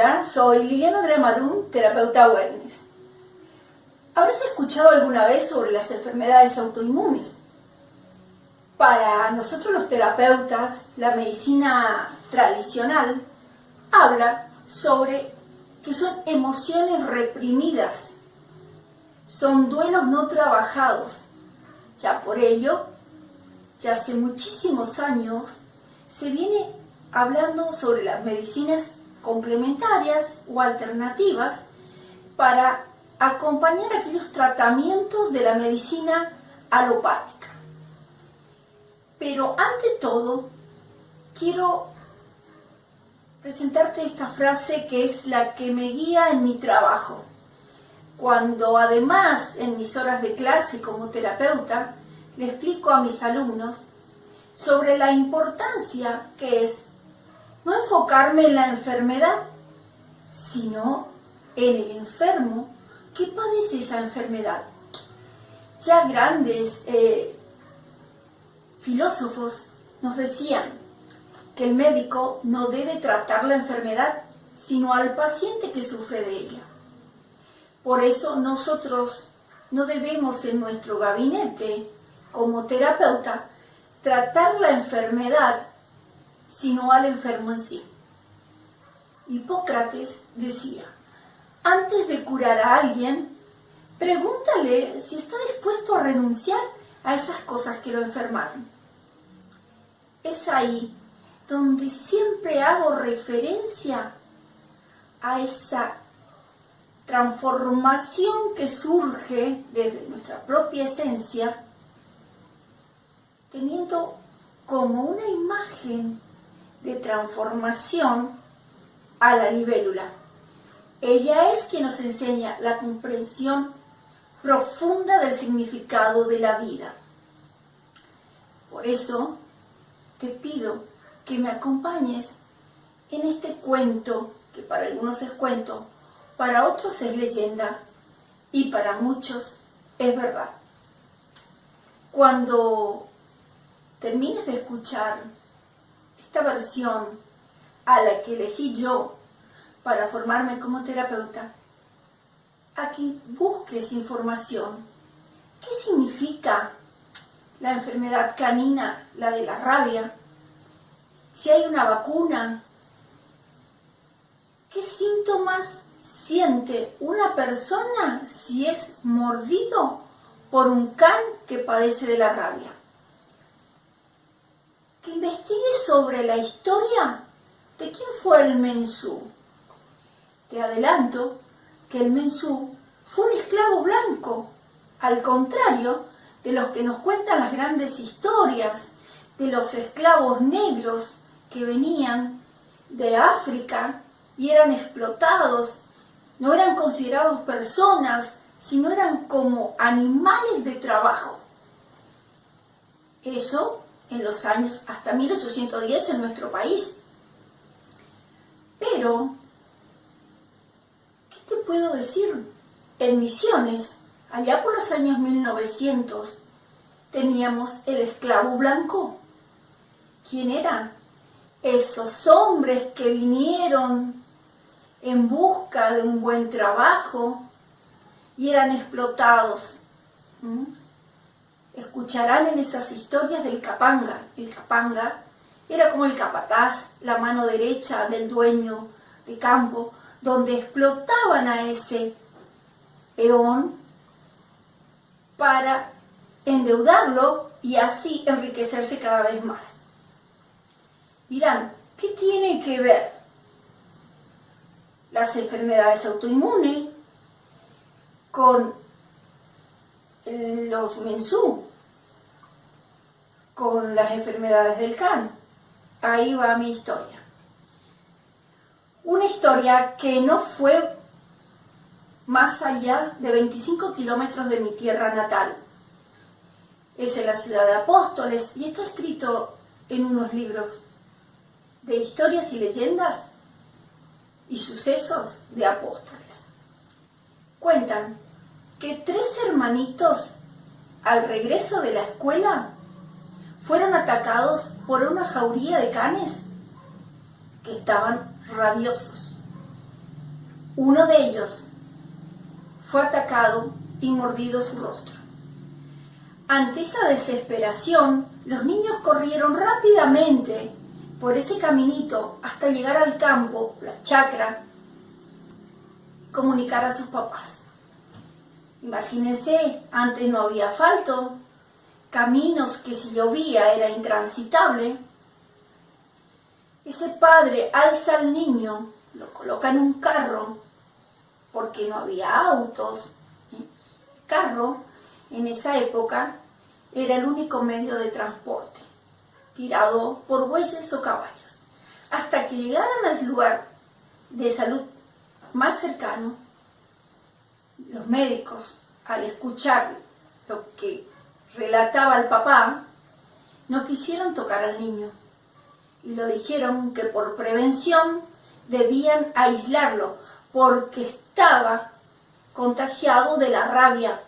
Hola, soy Liliana Andrea Marum, terapeuta wellness. ¿Habrás escuchado alguna vez sobre las enfermedades autoinmunes? Para nosotros los terapeutas, la medicina tradicional habla sobre que son emociones reprimidas, son duelos no trabajados. Ya por ello, ya hace muchísimos años se viene hablando sobre las medicinas complementarias o alternativas para acompañar aquellos tratamientos de la medicina alopática. Pero ante todo, quiero presentarte esta frase que es la que me guía en mi trabajo. Cuando además en mis horas de clase como terapeuta le explico a mis alumnos sobre la importancia que es no enfocarme en la enfermedad, sino en el enfermo que padece esa enfermedad. Ya grandes filósofos nos decían que el médico no debe tratar la enfermedad, sino al paciente que sufre de ella. Por eso nosotros no debemos en nuestro gabinete, como terapeuta, tratar la enfermedad, sino al enfermo en sí. Hipócrates decía, antes de curar a alguien, pregúntale si está dispuesto a renunciar a esas cosas que lo enfermaron. Es ahí donde siempre hago referencia a esa transformación que surge desde nuestra propia esencia, teniendo como una imagen de transformación a la libélula. Ella es quien nos enseña la comprensión profunda del significado de la vida. Por eso te pido que me acompañes en este cuento, que para algunos es cuento, para otros es leyenda y para muchos es verdad. Cuando termines de escuchar esta versión a la que elegí yo para formarme como terapeuta, a que busques información. ¿Qué significa la enfermedad canina, la de la rabia? Si hay una vacuna, ¿qué síntomas siente una persona si es mordido por un can que padece de la rabia? Que investigues sobre la historia de quién fue el mensú. Te adelanto que el mensú fue un esclavo blanco, al contrario de los que nos cuentan las grandes historias de los esclavos negros que venían de África y eran explotados, no eran considerados personas, sino eran como animales de trabajo. Eso en los años hasta 1810 en nuestro país. Pero, ¿qué te puedo decir? En Misiones, allá por los años 1900, teníamos el esclavo blanco. ¿Quién era? Esos hombres que vinieron en busca de un buen trabajo y eran explotados. Escucharán en esas historias del capanga. El capanga era como el capataz, la mano derecha del dueño de campo, donde explotaban a ese peón para endeudarlo y así enriquecerse cada vez más. Dirán, ¿qué tiene que ver las enfermedades autoinmunes con los mensú, con las enfermedades del can? Ahí va mi historia. Una historia que no fue más allá de 25 kilómetros de mi tierra natal. Es en la ciudad de Apóstoles y está escrito en unos libros de historias y leyendas y sucesos de Apóstoles. Cuentan que 3 hermanitos, al regreso de la escuela, fueron atacados por una jauría de canes que estaban rabiosos. Uno de ellos fue atacado y mordido su rostro. Ante esa desesperación, los niños corrieron rápidamente por ese caminito hasta llegar al campo, la chacra, y comunicar a sus papás. Imagínense, antes no había asfalto, caminos que si llovía era intransitable. Ese padre alza al niño, lo coloca en un carro, porque no había autos. El carro, en esa época, era el único medio de transporte, tirado por bueyes o caballos. Hasta que llegaran al lugar de salud más cercano, los médicos, al escuchar lo que relataba el papá, no quisieron tocar al niño y lo dijeron que por prevención debían aislarlo porque estaba contagiado de la rabia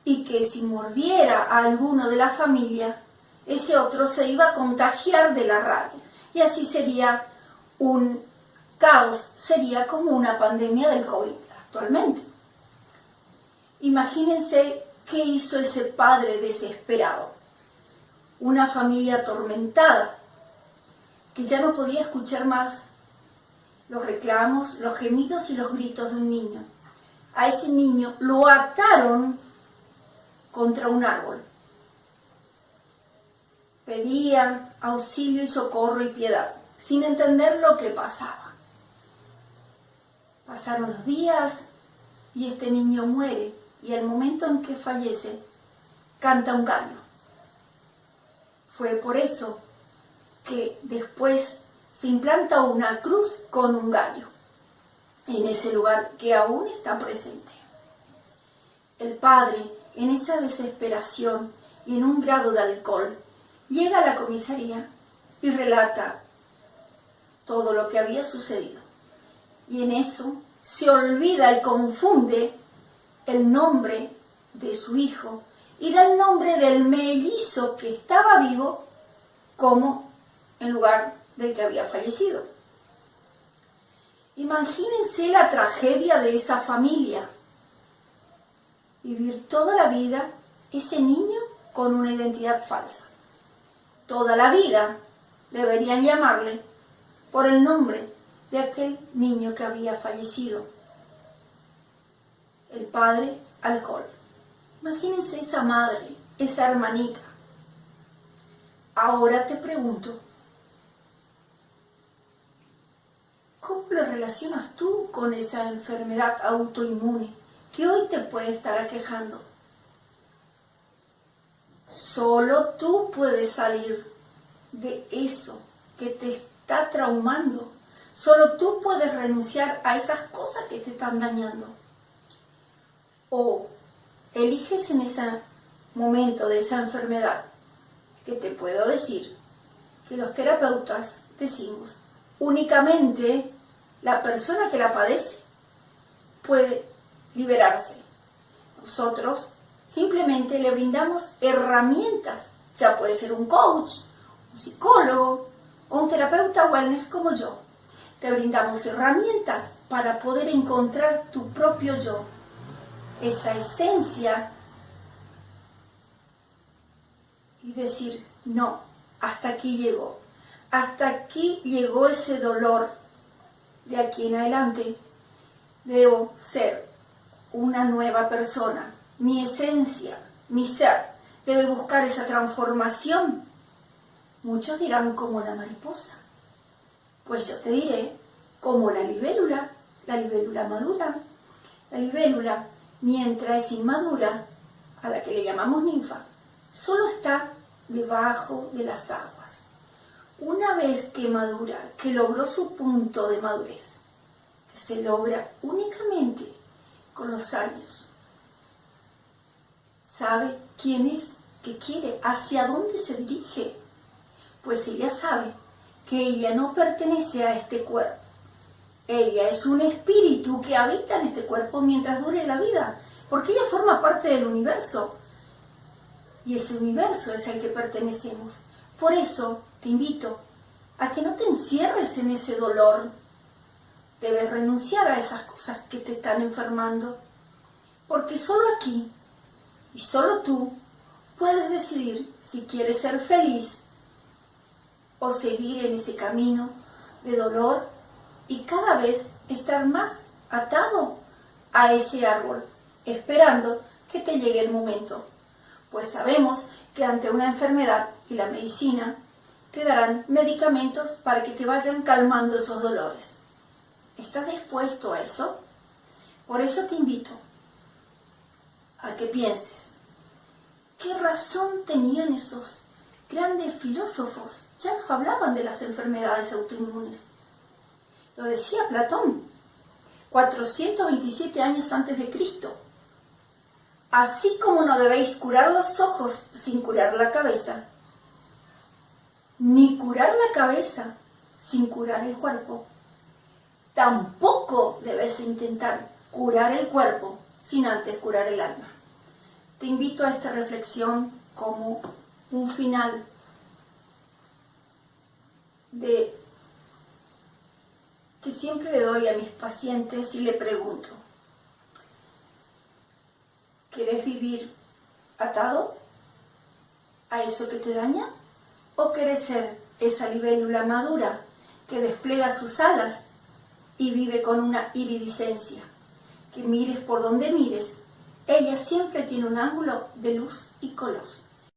y que si mordiera a alguno de la familia, ese otro se iba a contagiar de la rabia y así sería un caos, sería como una pandemia del COVID actualmente. Imagínense qué hizo ese padre desesperado. Una familia atormentada, que ya no podía escuchar más los reclamos, los gemidos y los gritos de un niño. A ese niño lo ataron contra un árbol. Pedía auxilio y socorro y piedad, sin entender lo que pasaba. Pasaron los días y este niño muere, y al momento en que fallece, canta un gallo. Fue por eso que después se implanta una cruz con un gallo en ese lugar que aún está presente. El padre, en esa desesperación y en un grado de alcohol, llega a la comisaría y relata todo lo que había sucedido. Y en eso se olvida y confunde el nombre de su hijo y da el nombre del mellizo que estaba vivo como en lugar del que había fallecido. Imagínense la tragedia de esa familia. Vivir toda la vida ese niño con una identidad falsa. Toda la vida deberían llamarle por el nombre de aquel niño que había fallecido. El padre, alcohol. Imagínense esa madre, esa hermanita. Ahora te pregunto, ¿cómo lo relacionas tú con esa enfermedad autoinmune que hoy te puede estar aquejando? Solo tú puedes salir de eso que te está traumando. Solo tú puedes renunciar a esas cosas que te están dañando. O eliges en ese momento de esa enfermedad, que te puedo decir que los terapeutas decimos, únicamente la persona que la padece puede liberarse. Nosotros simplemente le brindamos herramientas, ya puede ser un coach, un psicólogo o un terapeuta wellness como yo. Te brindamos herramientas para poder encontrar tu propio yo, esa esencia, y decir, no, hasta aquí llegó ese dolor, de aquí en adelante debo ser una nueva persona, mi esencia, mi ser, debe buscar esa transformación. Muchos dirán como la mariposa, pues yo te diré como la libélula madura. La libélula, mientras es inmadura, a la que le llamamos ninfa, solo está debajo de las aguas. Una vez que madura, que logró su punto de madurez, que se logra únicamente con los años, sabe quién es, qué quiere, hacia dónde se dirige, pues ella sabe que ella no pertenece a este cuerpo. Ella es un espíritu que habita en este cuerpo mientras dure la vida, porque ella forma parte del universo. Y ese universo es al que pertenecemos. Por eso te invito a que no te encierres en ese dolor, debes renunciar a esas cosas que te están enfermando, porque solo aquí y solo tú puedes decidir si quieres ser feliz o seguir en ese camino de dolor y cada vez estar más atado a ese árbol, esperando que te llegue el momento. Pues sabemos que ante una enfermedad y la medicina te darán medicamentos para que te vayan calmando esos dolores. ¿Estás dispuesto a eso? Por eso te invito a que pienses, ¿qué razón tenían esos grandes filósofos? Ya nos hablaban de las enfermedades autoinmunes. Lo decía Platón, 427 años antes de Cristo. Así como no debéis curar los ojos sin curar la cabeza, ni curar la cabeza sin curar el cuerpo, tampoco debes intentar curar el cuerpo sin antes curar el alma. Te invito a esta reflexión como un final que siempre le doy a mis pacientes y le pregunto, ¿quieres vivir atado a eso que te daña? ¿O quieres ser esa libélula madura que despliega sus alas y vive con una iridiscencia? Que mires por donde mires, ella siempre tiene un ángulo de luz y color.